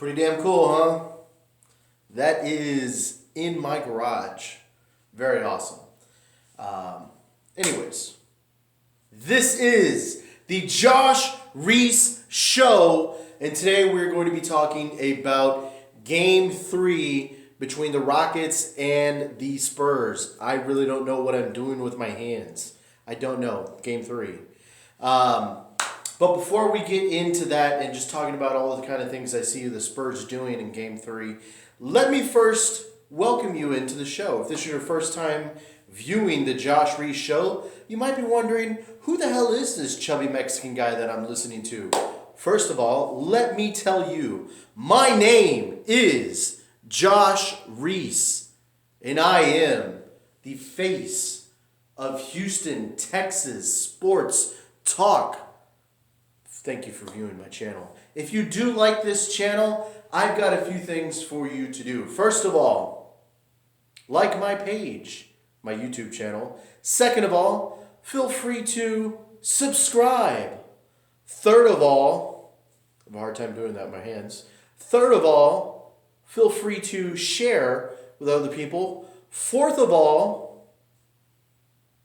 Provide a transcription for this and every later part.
Pretty damn cool, huh? That is in my garage. Very awesome. Anyways, this is the Josh Reese Show, and today we're going to be talking about Game 3 between the Rockets and the Spurs. I really don't know what I'm doing with my hands. I don't know. Game 3. But before we get into that and just talking about all the kind of things I see the Spurs doing in Game 3, let me first welcome you into the show. If this is your first time viewing the Josh Reese Show, you might be wondering, who the hell is this chubby Mexican guy that I'm listening to? First of all, let me tell you, my name is Josh Reese, and I am the face of Houston, Texas sports talk. Thank you for viewing my channel. If you do like this channel, I've got a few things for you to do. First of all, like my page, my YouTube channel. Second of all, feel free to subscribe. Third of all, I have a hard time doing that with my hands. Third of all, feel free to share with other people. Fourth of all,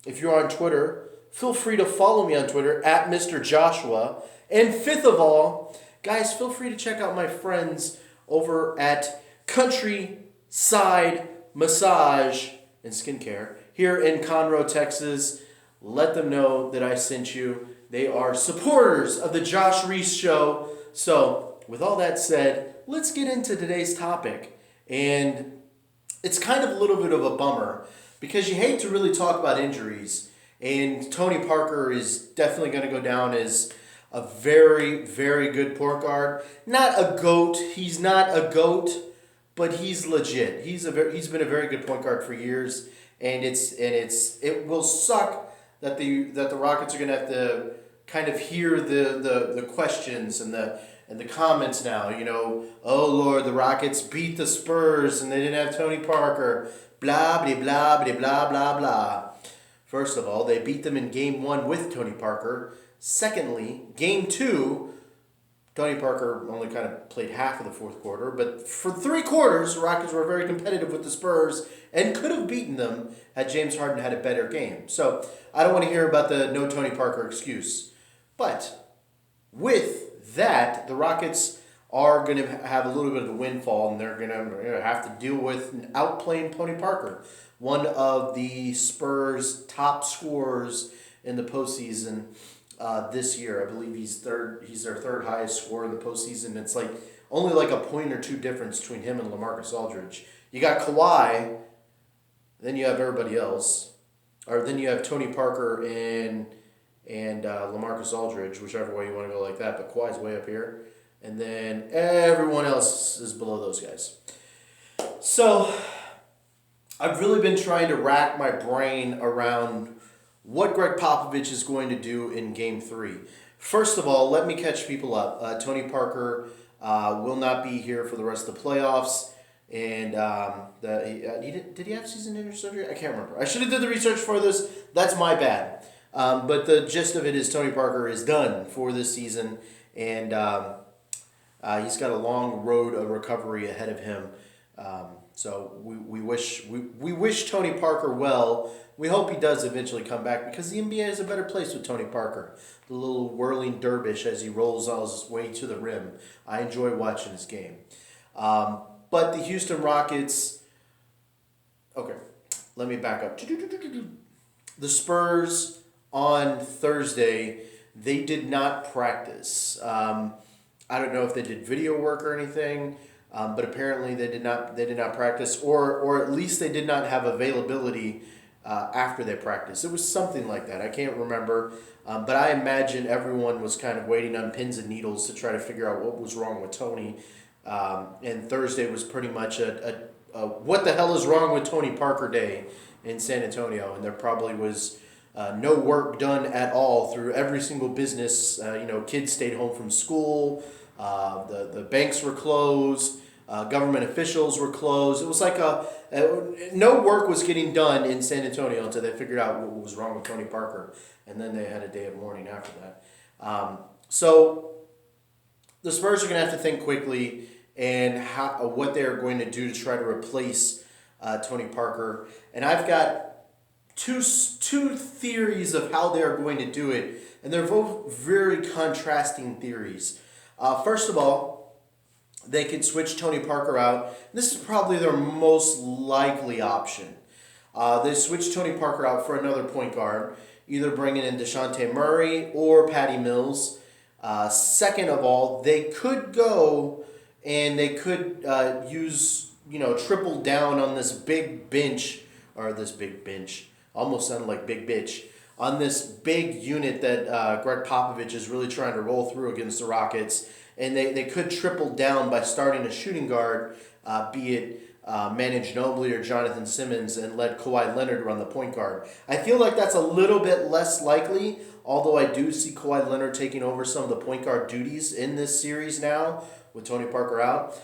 if you're on Twitter, feel free to follow me on Twitter at Mr. Joshua. And fifth of all, guys, feel free to check out my friends over at Countryside Massage and Skincare here in Conroe, Texas. Let them know that I sent you. They are supporters of the Josh Reese Show. So, with all that said, let's get into today's topic. And it's kind of a little bit of a bummer because you hate to really talk about injuries. And Tony Parker is definitely going to go down as a very, very good point guard. Not a GOAT. He's not a GOAT, but he's legit. He's been a very good point guard for years, and it will suck that the Rockets are going to have to kind of hear the questions and the comments now. You know, oh Lord, the Rockets beat the Spurs and they didn't have Tony Parker. Blah blah blah blah blah blah blah. First of all, they beat them in Game 1 with Tony Parker. Secondly, Game 2, Tony Parker only kind of played half of the fourth quarter, but for 3 quarters, the Rockets were very competitive with the Spurs and could have beaten them had James Harden had a better game. So I don't want to hear about the no Tony Parker excuse. But with that, the Rockets are going to have a little bit of a windfall, and they're going to have to deal with outplaying Tony Parker, one of the Spurs' top scorers in the postseason. This year, I believe he's their third highest scorer in the postseason. It's like only like a point or two difference between him and LaMarcus Aldridge. You got Kawhi, then you have everybody else, or then you have Tony Parker and LaMarcus Aldridge, whichever way you want to go like that. But Kawhi's way up here, and then everyone else is below those guys. So I've really been trying to rack my brain around what Greg Popovich is going to do in Game 3. First of all, let me catch people up. Tony Parker will not be here for the rest of the playoffs. And did he have season-ending surgery? I can't remember. I should have did the research for this. That's my bad. But the gist of it is Tony Parker is done for this season. And he's got a long road of recovery ahead of him. So we wish Tony Parker well. We hope he does eventually come back because the NBA is a better place with Tony Parker. The little whirling dervish as he rolls all his way to the rim. I enjoy watching his game. But the Houston Rockets... Okay, let me back up. The Spurs on Thursday, they did not practice. I don't know if they did video work or anything, but apparently they did not practice, or at least they did not have availability after they practiced. It was something like that. I can't remember, but I imagine everyone was kind of waiting on pins and needles to try to figure out what was wrong with Tony. And Thursday was pretty much a what the hell is wrong with Tony Parker day in San Antonio, and there probably was no work done at all through every single business. Kids stayed home from school. The banks were closed. Government officials were closed. It was like no work was getting done in San Antonio until they figured out what was wrong with Tony Parker, and then they had a day of mourning after that. So the Spurs are going to have to think quickly and what they're going to do to try to replace Tony Parker. And I've got two theories of how they're going to do it, and they're both very contrasting theories. First of all, they could switch Tony Parker out. This is probably their most likely option. They switch Tony Parker out for another point guard, either bringing in DeJounte Murray or Patty Mills. Second of all, they could go and they could use, triple down on this big bench, almost sounded like big bitch, on this big unit that Greg Popovich is really trying to roll through against the Rockets. And they could triple down by starting a shooting guard, be it Manu Ginobili or Jonathan Simmons, and let Kawhi Leonard run the point guard. I feel like that's a little bit less likely, although I do see Kawhi Leonard taking over some of the point guard duties in this series now with Tony Parker out.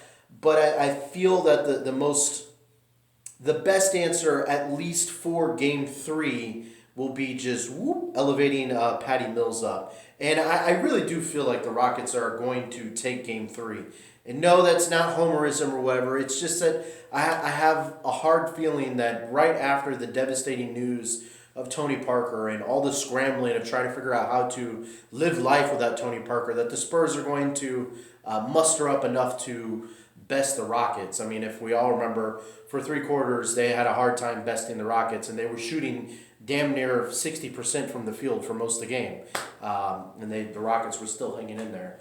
But I feel that the best answer, at least for Game 3, will be just elevating Patty Mills up. And I really do feel like the Rockets are going to take Game 3. And no, that's not homerism or whatever. It's just that I have a hard feeling that right after the devastating news of Tony Parker and all the scrambling of trying to figure out how to live life without Tony Parker, that the Spurs are going to muster up enough to best the Rockets. I mean, if we all remember, for 3 quarters, they had a hard time besting the Rockets, and they were shooting damn near 60% from the field for most of the game. And the Rockets were still hanging in there.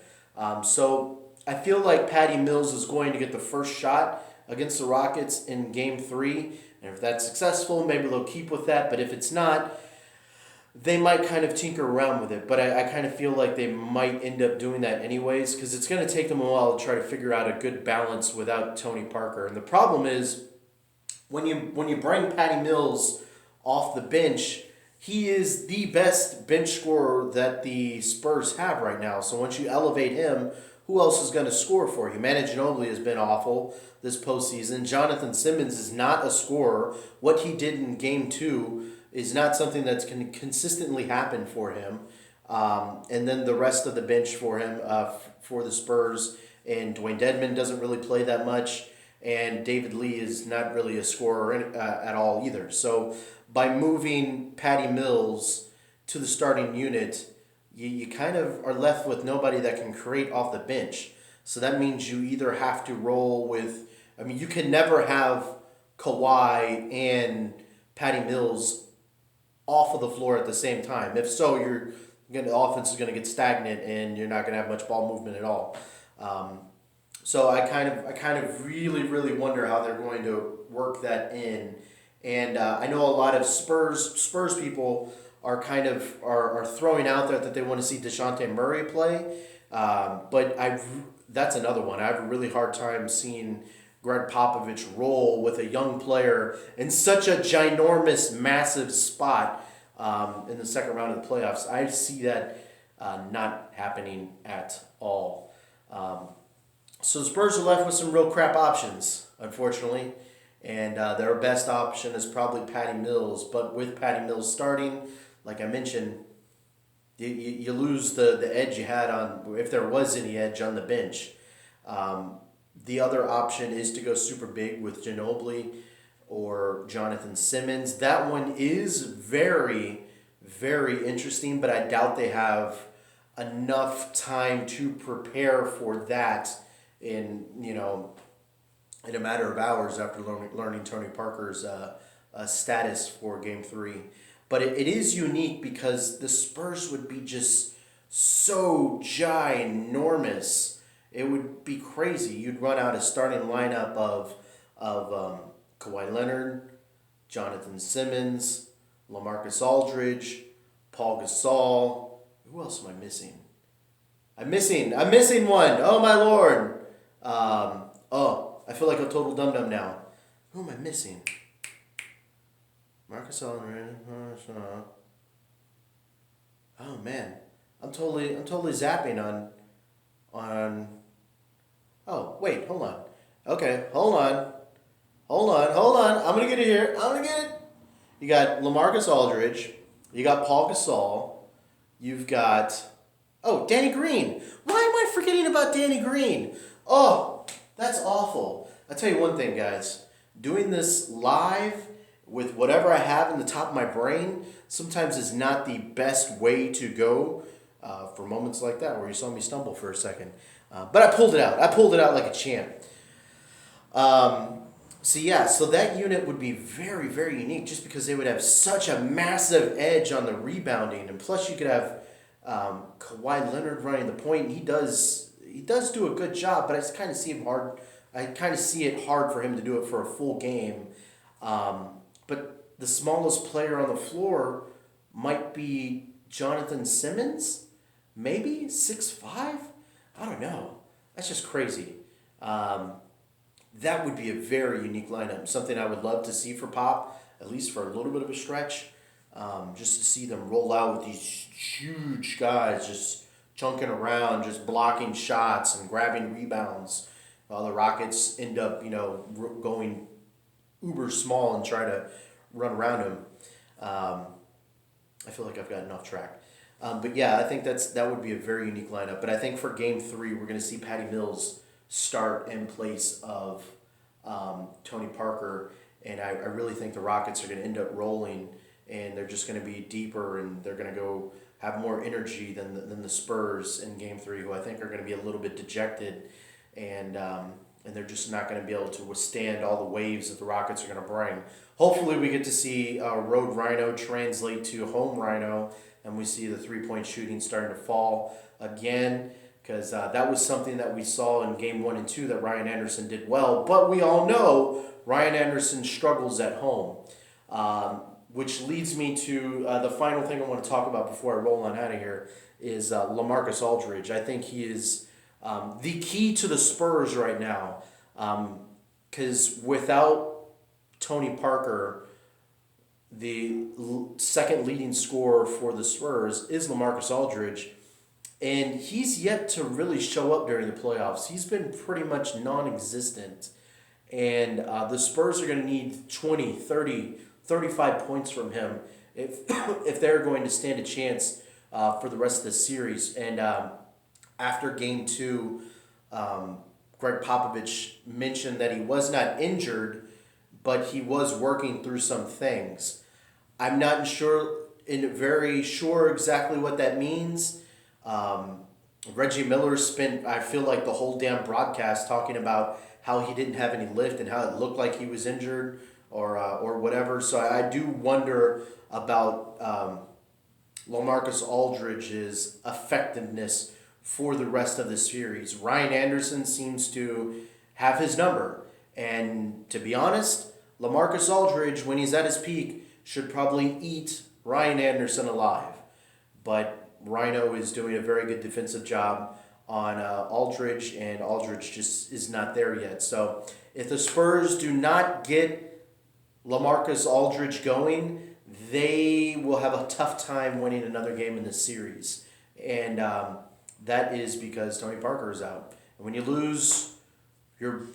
So I feel like Patty Mills is going to get the first shot against the Rockets in Game 3. And if that's successful, maybe they'll keep with that. But if it's not, they might kind of tinker around with it. But I kind of feel like they might end up doing that anyways, because it's going to take them a while to try to figure out a good balance without Tony Parker. And the problem is, when you bring Patty Mills off the bench, he is the best bench scorer that the Spurs have right now. So once you elevate him, who else is going to score for you? Manu Ginobili has been awful this postseason. Jonathan Simmons is not a scorer. What he did in Game 2 is not something that's going to consistently happen for him. And then the rest of the bench for him, for the Spurs, and Dwayne Dedmon doesn't really play that much, and David Lee is not really a scorer at all either. So by moving Patty Mills to the starting unit, you kind of are left with nobody that can create off the bench. So that means you either have to roll with, you can never have Kawhi and Patty Mills off of the floor at the same time. If so, the offense is going to get stagnant and you're not going to have much ball movement at all. So I kind of really, really wonder how they're going to work that in. And I know a lot of Spurs people are are throwing out there that they want to see DeJounte Murray play. But that's another one. I have a really hard time seeing Greg Popovich roll with a young player in such a ginormous, massive spot in the second round of the playoffs. I see that not happening at all. So the Spurs are left with some real crap options, unfortunately. And their best option is probably Patty Mills. But with Patty Mills starting, like I mentioned, you lose the edge you had on, if there was any edge on the bench. The other option is to go super big with Ginobili or Jonathan Simmons. That one is very, very interesting, but I doubt they have enough time to prepare for that in a matter of hours after learning Tony Parker's status for Game 3. But it is unique because the Spurs would be just so ginormous. It would be crazy. You'd run out a starting lineup of Kawhi Leonard, Jonathan Simmons, LaMarcus Aldridge, Paul Gasol. Who else am I missing? I'm missing one. Oh my Lord. I feel like a total dum-dum now. Who am I missing? Marcus Aldridge. Oh man, I'm totally zapping on. Oh wait, hold on. Okay, hold on. I'm gonna get it here. You got LaMarcus Aldridge. You got Paul Gasol. You've got Danny Green. Why am I forgetting about Danny Green? Oh, That's awful. I'll tell you one thing, guys. Doing this live with whatever I have in the top of my brain sometimes is not the best way to go for moments like that where you saw me stumble for a second. But I pulled it out. I pulled it out like a champ. So that unit would be very, very unique just because they would have such a massive edge on the rebounding. And plus you could have Kawhi Leonard running the point. He does do a good job, but I just kind of see him hard. I kind of see it hard for him to do it for a full game. But the smallest player on the floor might be Jonathan Simmons, maybe 6'5". I don't know. That's just crazy. That would be a very unique lineup. Something I would love to see for Pop, at least for a little bit of a stretch. Just to see them roll out with these huge guys just chunking around, just blocking shots and grabbing rebounds, while the Rockets end up, going uber small and try to run around him. I feel like I've gotten off track. But yeah, I think that would be a very unique lineup. But I think for Game 3, we're going to see Patty Mills start in place of Tony Parker. And I really think the Rockets are going to end up rolling, and they're just going to be deeper, and they're going to go have more energy than the Spurs in Game 3, who I think are going to be a little bit dejected, and they're just not going to be able to withstand all the waves that the Rockets are going to bring. Hopefully we get to see Road Rhino translate to Home Rhino, and we see the three-point shooting starting to fall again, because that was something that we saw in Game 1 and 2 that Ryan Anderson did well, but we all know Ryan Anderson struggles at home. Which leads me to the final thing I want to talk about before I roll on out of here is LaMarcus Aldridge. I think he is the key to the Spurs right now, because without Tony Parker, the second leading scorer for the Spurs is LaMarcus Aldridge, and he's yet to really show up during the playoffs. He's been pretty much non-existent, and the Spurs are going to need 20, 30, 35 points from him if they're going to stand a chance for the rest of the series. And after Game 2, Greg Popovich mentioned that he was not injured, but he was working through some things. I'm not very sure exactly what that means. Reggie Miller spent, I feel like, the whole damn broadcast talking about how he didn't have any lift and how it looked like he was injured or whatever. So I do wonder about LaMarcus Aldridge's effectiveness for the rest of the series. Ryan Anderson seems to have his number. And to be honest, LaMarcus Aldridge, when he's at his peak, should probably eat Ryan Anderson alive. But Rhino is doing a very good defensive job on Aldridge, and Aldridge just is not there yet. So if the Spurs do not get LaMarcus Aldridge going, they will have a tough time winning another game in this series. And that is because Tony Parker is out. And when you lose your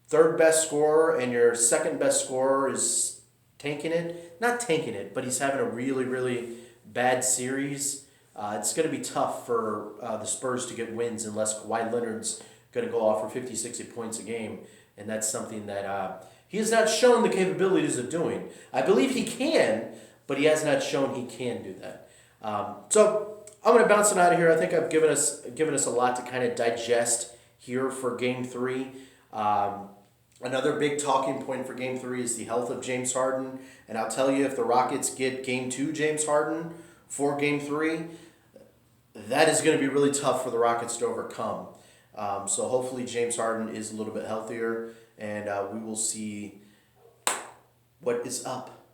third best scorer and your second best scorer is not tanking it, but he's having a really, really bad series, it's going to be tough for the Spurs to get wins unless Kawhi Leonard's going to go off for 50, 60 points a game. And that's something that he has not shown the capabilities of doing. I believe he can, but he has not shown he can do that. So I'm going to bounce it out of here. I think I've given us a lot to kind of digest here for Game 3. Another big talking point for Game 3 is the health of James Harden. And I'll tell you, if the Rockets get Game 2 James Harden for Game 3, that is going to be really tough for the Rockets to overcome. So hopefully James Harden is a little bit healthier, and we will see what is up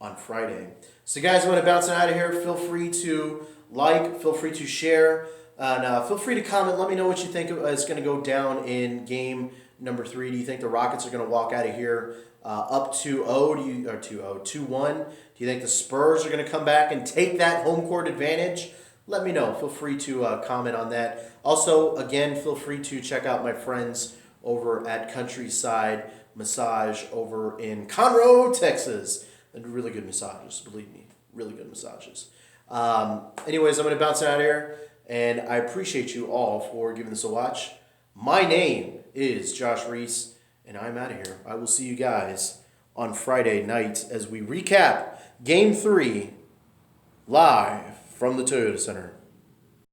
on Friday. So guys, I'm going to bounce it out of here. Feel free to like, feel free to share, and feel free to comment. Let me know what you think is going to go down in Game number 3. Do you think the Rockets are going to walk out of here up 2-0? 2-1? Do you think the Spurs are going to come back and take that home court advantage? Let me know. Feel free to comment on that. Also, again, feel free to check out my friends over at Countryside Massage over in Conroe, Texas. They do really good massages, believe me. Really good massages. Anyways, I'm going to bounce out of here, and I appreciate you all for giving this a watch. My name is Josh Reese, and I'm out of here. I will see you guys on Friday night as we recap Game 3 live from the Toyota Center.